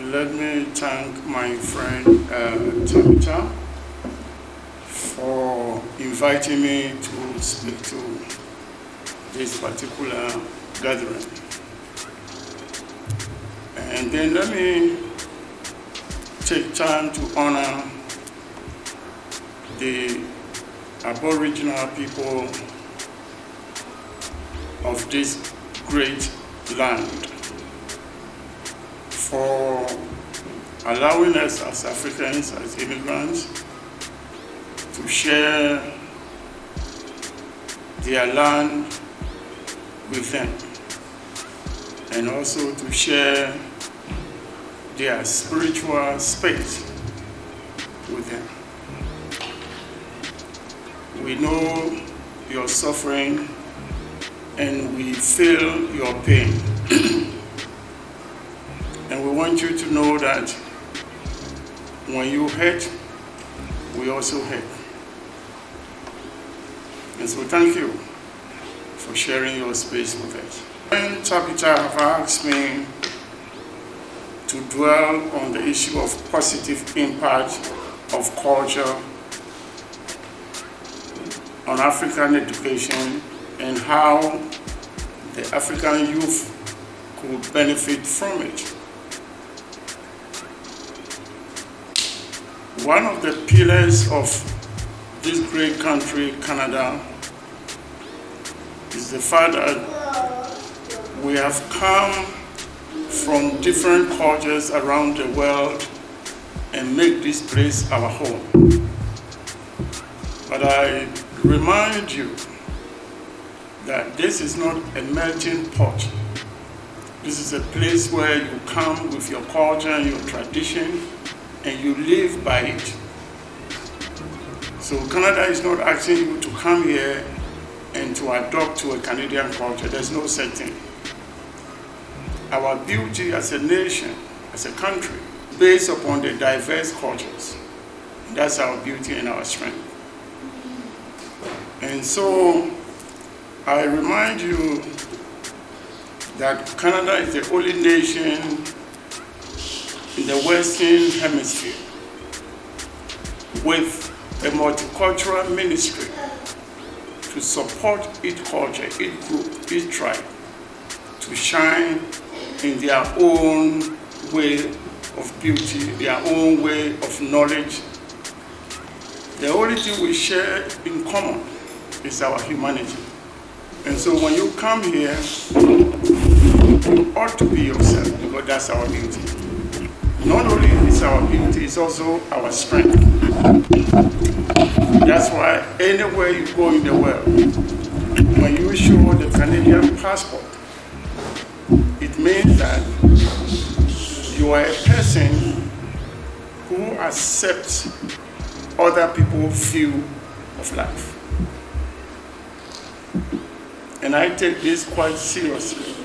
let me thank my friend Tabitha for inviting me to speak to this particular gathering. And then let me take time to honor the Aboriginal people of this great land for allowing us as Africans, as immigrants, to share their land with them, and also to share their spiritual space with them. We know your suffering and we feel your pain. And we want you to know that when you hurt, we also hurt. And so thank you for sharing your space with us. When Tabitha have asked me to dwell on the issue of positive impact of culture on African education and how the African youth could benefit from it. One of the pillars of this great country, Canada, is the fact that we have come from different cultures around the world and make this place our home. But I remind you that this is not a melting pot. This is a place where you come with your culture and your tradition and you live by it. So Canada is not asking you to come here and to adopt to a Canadian culture. There's no such thing. Our beauty as a nation, as a country, based upon the diverse cultures. That's our beauty and our strength. And so I remind you that Canada is the only nation in the Western Hemisphere with a multicultural ministry to support each culture, each group, each tribe to shine in their own way of beauty, their own way of knowledge. The only thing we share in common is our humanity. And so when you come here, you ought to be yourself, because that's our beauty. Not only is our beauty, it's also our strength. That's why anywhere you go in the world, when you show the Canadian passport, it means that you are a person who accepts other people's view of life. And I take this quite seriously.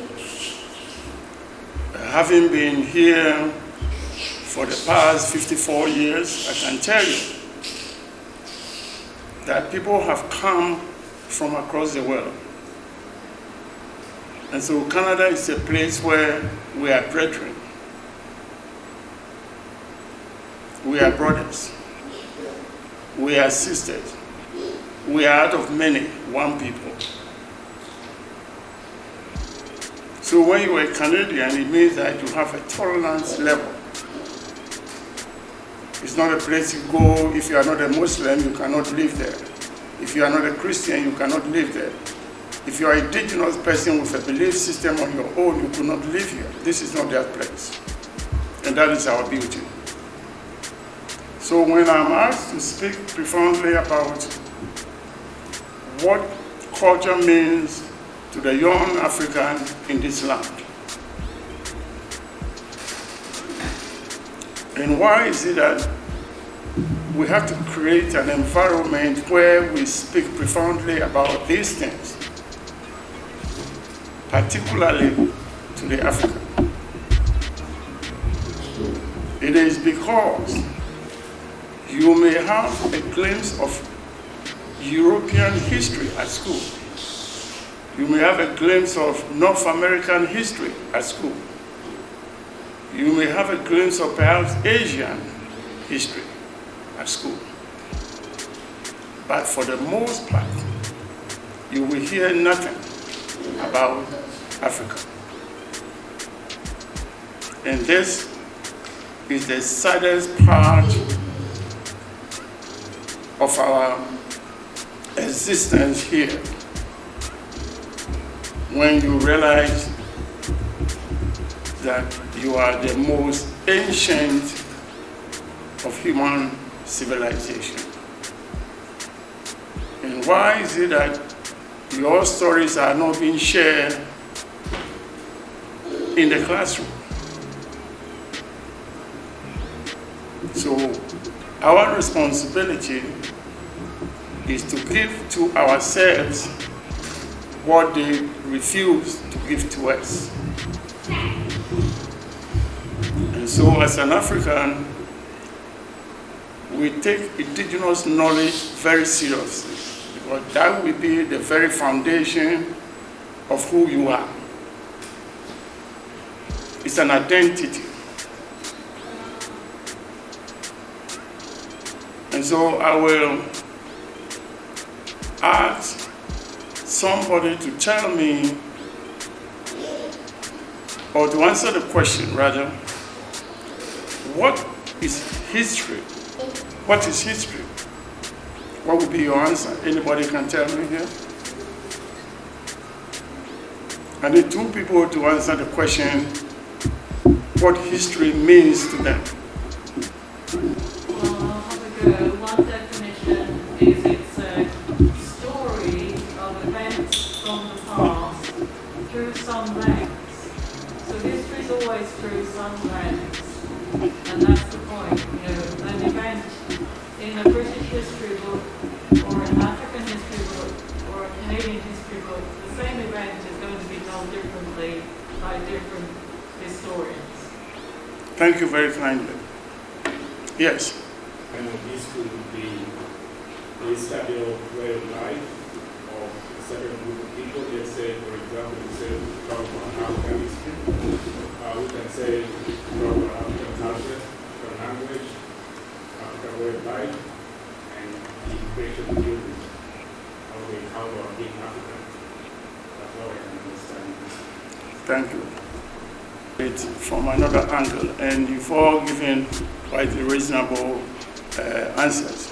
Having been here for the past 54 years, I can tell you that people have come from across the world. And so Canada is a place where we are brethren. We are brothers. We are sisters. We are out of many, one people. So when you are a Canadian, it means that you have a tolerance level. It's not a place you go. If you are not a Muslim, you cannot live there. If you are not a Christian, you cannot live there. If you are an indigenous person with a belief system on your own, you could not live here. This is not that place. And that is our beauty. So when I'm asked to speak profoundly about what culture means to the young African in this land, and why is it that we have to create an environment where we speak profoundly about these things, particularly to the African? It is because you may have a glimpse of European history at school. You may have a glimpse of North American history at school. You may have a glimpse of perhaps Asian history at school. But for the most part, you will hear nothing about Africa. And this is the saddest part of our existence here. When you realize that you are the most ancient of human civilization. And why is it that your stories are not being shared in the classroom? So our responsibility is to give to ourselves what they refuse to give to us. And so as an African, we take indigenous knowledge very seriously, because that will be the very foundation of who you are. It's an identity. And so I will ask somebody to tell me, or to answer the question rather, what is history? What is history? What would be your answer? Anybody can tell me here? I need two people to answer the question, what history means to them. One definition is it's a story of events from the past through some lens. So history is always through some lens, and that's the point. An event in a British history book, or an African history book, or a Canadian history book, the same event is going to be told differently by different historians. Thank you very kindly. Yes. And history would be a study of way of life of a certain group of people. Let's say, for example, we say talk about African history. We can say talk about African culture, African language, African way of life, and the equation of children. How they encounter being African. That's how I can understand this. Thank you. It from another angle, and you've all given quite reasonable answers.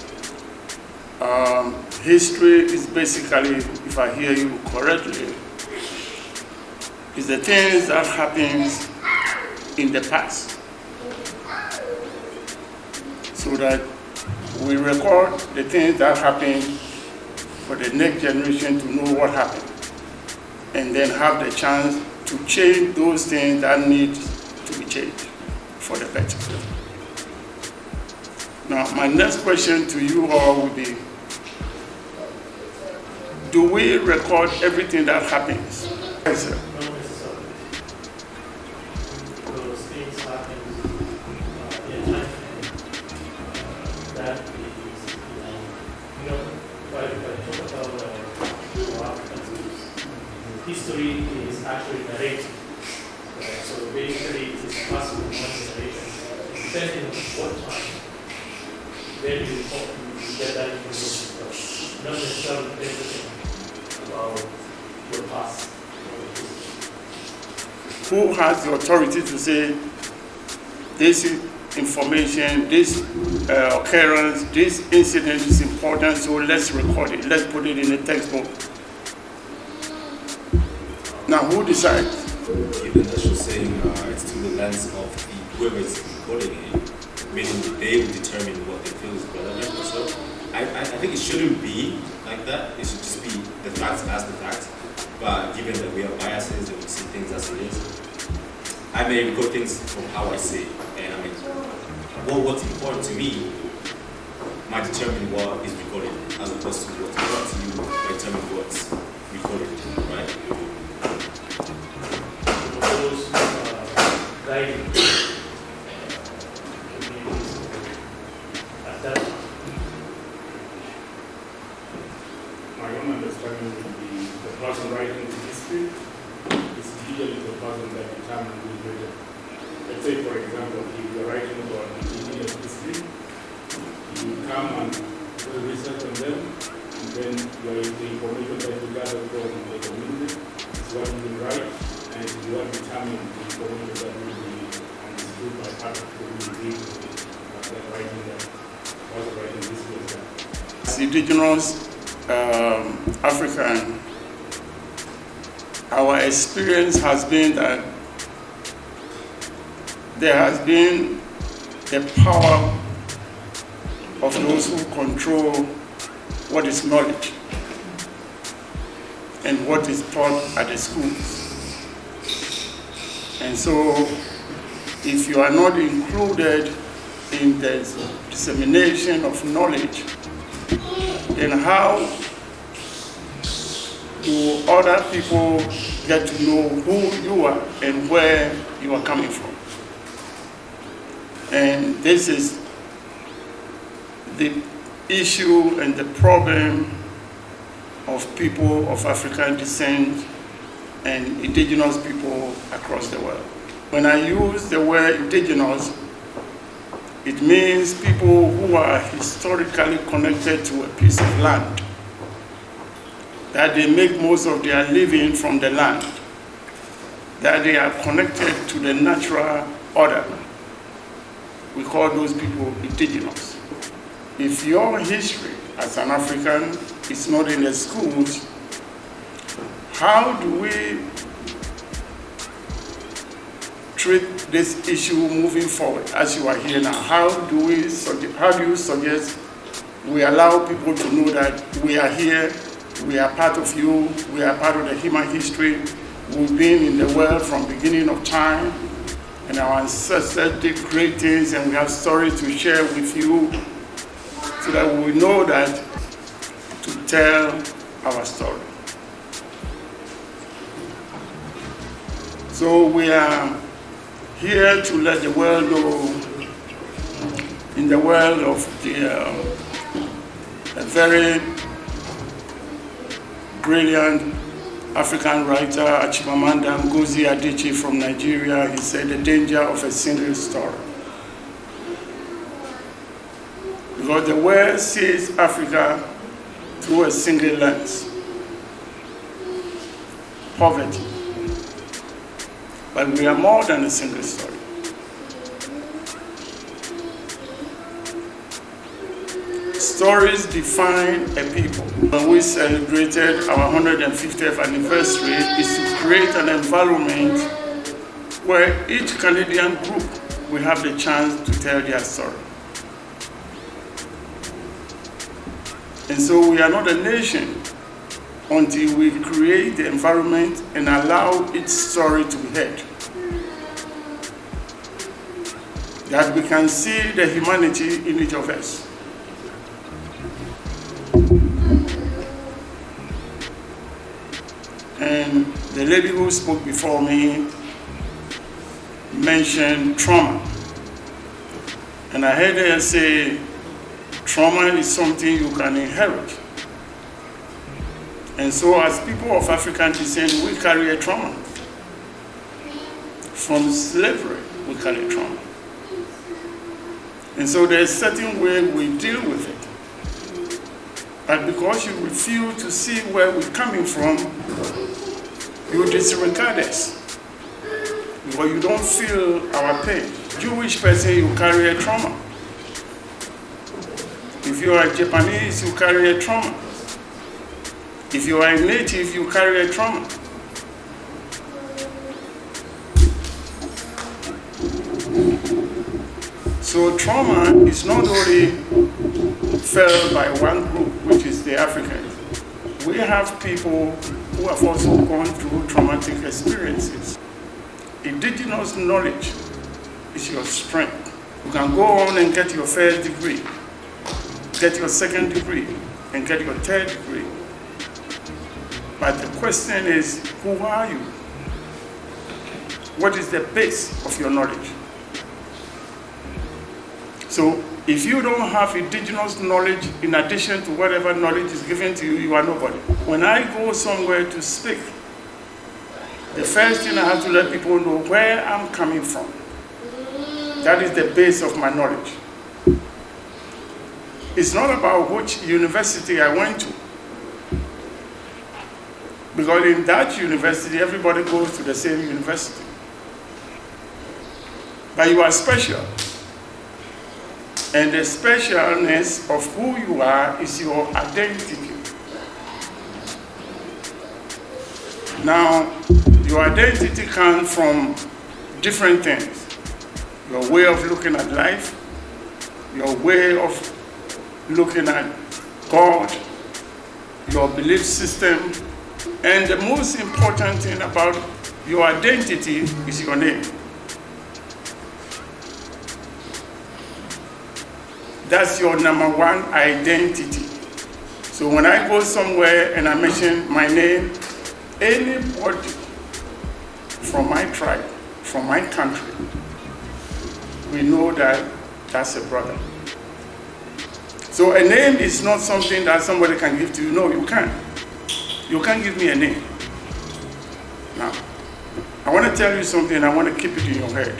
History is basically, if I hear you correctly, is the things that happens in the past, so that we record the things that happen for the next generation to know what happened, and then have the chance to change those things that need to be changed for the better. Now, my next question to you all will be, do we record everything that happens? Yes, sir. Not necessarily. Those things happen in a time frame that is, if I talk about Africans, history is actually narrated. So basically, it is passed from one generation. Depending on what time, then you get that information. But not necessarily everything about your past. Who has the authority to say this information, this occurrence, this incident is important, so let's record it, let's put it in the textbook? Now, who decides? Given that you're saying it's through the lens of whoever is recording it, meaning they will determine what they feel is relevant. So I think it shouldn't be like that. It should just be the facts as the facts. But given that we have biases and we see things as it is, I may record things from how I see it. And I mean, what's important to me might determine what is recorded, as opposed to what's important to you might determine what's recorded, right? Those guiding communities at that time. My own understanding would be the person writing the history is usually the person that determines who is written. let's say, for example, if you're writing about Indigenous history, you come and do research on them, and then the information that you gather from the community is what you write, and you are determining the information that will be understood by part of the community that writing that, was writing this was that. As Indigenous African, our experience has been that there has been the power of those who control what is knowledge and what is taught at the schools. And so, if you are not included in the dissemination of knowledge, then how do other people get to know who you are and where you are coming from? And this is the issue and the problem of people of African descent and indigenous people across the world. When I use the word indigenous, it means people who are historically connected to a piece of land, that they make most of their living from the land, that they are connected to the natural order. We call those people indigenous. If your history as an African is not in the schools, how do we treat this issue moving forward as you are here now? How do you suggest we allow people to know that we are here, we are part of you, we are part of the human history, we've been in the world from beginning of time, and our ancestors did great things, and we have stories to share with you so that we know that to tell our story. So we are here to let the world know, in the world of a very brilliant African writer, Chimamanda Ngozi Adichie from Nigeria, he said the danger of a single story. Because the world sees Africa through a single lens, poverty. But we are more than a single story. Stories define a people. When we celebrated our 150th anniversary, is to create an environment where each Canadian group will have the chance to tell their story. And so we are not a nation until we create the environment and allow its story to be heard. That we can see the humanity in each of us. And the lady who spoke before me mentioned trauma. And I heard her say, trauma is something you can inherit. And so as people of African descent, we carry a trauma. From slavery, we carry trauma. And so there's a certain way we deal with it. But because you refuse to see where we're coming from, you disregard us. Because you don't feel our pain. Jewish person, you carry a trauma. If you are Japanese, you carry a trauma. If you are a native, you carry a trauma. So trauma is not only felt by one group, which is the Africans. We have people who have also gone through traumatic experiences. Indigenous knowledge is your strength. You can go on and get your first degree, get your second degree, and get your third degree. But the question is, who are you? What is the base of your knowledge? So if you don't have indigenous knowledge in addition to whatever knowledge is given to you, you are nobody. When I go somewhere to speak, the first thing I have to let people know where I'm coming from. That is the base of my knowledge. It's not about which university I went to. Because in that university, everybody goes to the same university. But you are special. And the specialness of who you are is your identity. Now, your identity comes from different things. Your way of looking at life, your way of looking at God, your belief system, and the most important thing about your identity is your name. That's your number one identity. So when I go somewhere and I mention my name, anybody from my tribe, from my country, we know that that's a brother. So a name is not something that somebody can give to you. No, you can't. You can't give me a name. Now, I want to tell you something, I want to keep it in your head.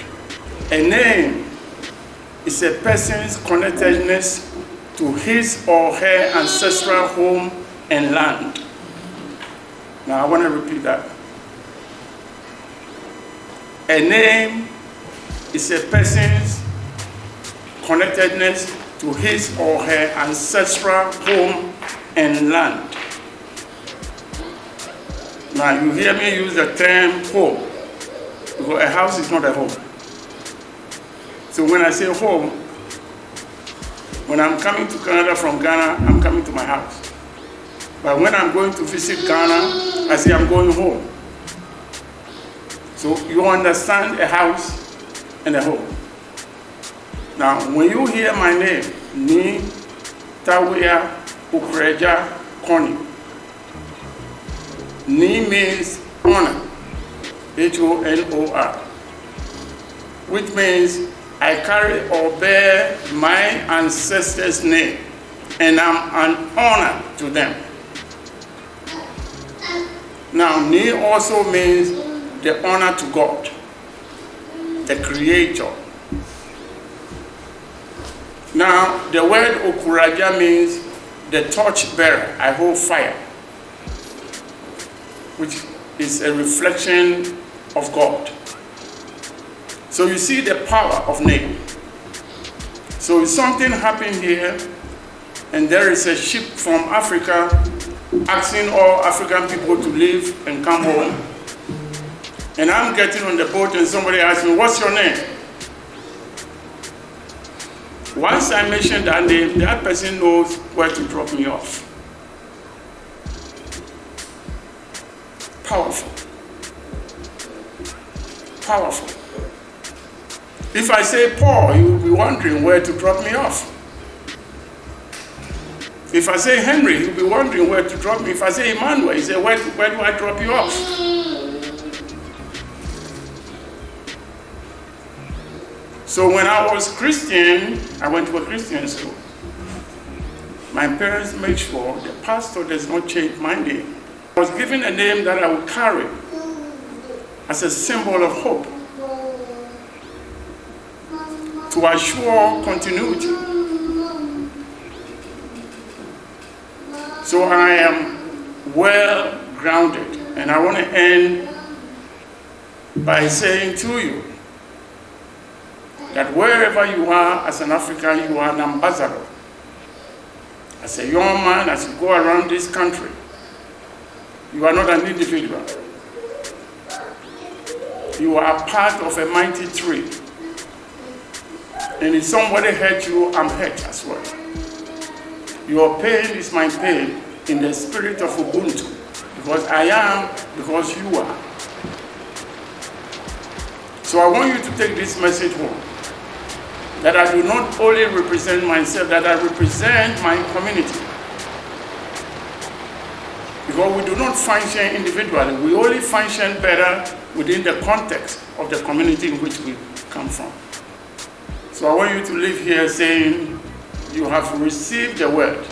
A name is a person's connectedness to his or her ancestral home and land. Now, I want to repeat that. A name is a person's connectedness to his or her ancestral home and land. Now, you hear me use the term home, because a house is not a home. So when I say home, when I'm coming to Canada from Ghana, I'm coming to my house. But when I'm going to visit Ghana, I say I'm going home. So you understand a house and a home. Now, when you hear my name, Nii Koney, Nii means honor, Honor, which means I carry or bear my ancestors' name, and I'm an honor to them. Now, Nii also means the honor to God, the Creator. Now, the word Okuraja means the torch bearer. I hold fire, which is a reflection of God. So you see the power of name. So if something happened here, and there is a ship from Africa asking all African people to leave and come home, and I'm getting on the boat and somebody asks me, what's your name? Once I mention that name, that person knows where to drop me off. Powerful. Powerful. If I say Paul, you will be wondering where to drop me off. If I say Henry, you'll be wondering where to drop me. If I say Emmanuel, you say, where do I drop you off? So when I was Christian, I went to a Christian school. My parents made sure the pastor does not change my name. I was given a name that I would carry as a symbol of hope, to assure continuity. So I am well grounded, and I want to end by saying to you that wherever you are as an African, you are an ambassador. As a young man, as you go around this country, you are not an individual. You are part of a mighty tree. And if somebody hurt you, I'm hurt as well. Your pain is my pain in the spirit of Ubuntu. Because I am, because you are. So I want you to take this message home. That I do not only represent myself, that I represent my community. Because we do not function individually. We only function better within the context of the community in which we come from. So I want you to live here saying, you have received the word,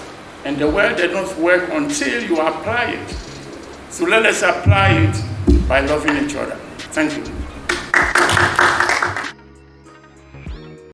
and the word does not work until you apply it. So let us apply it by loving each other. Thank you.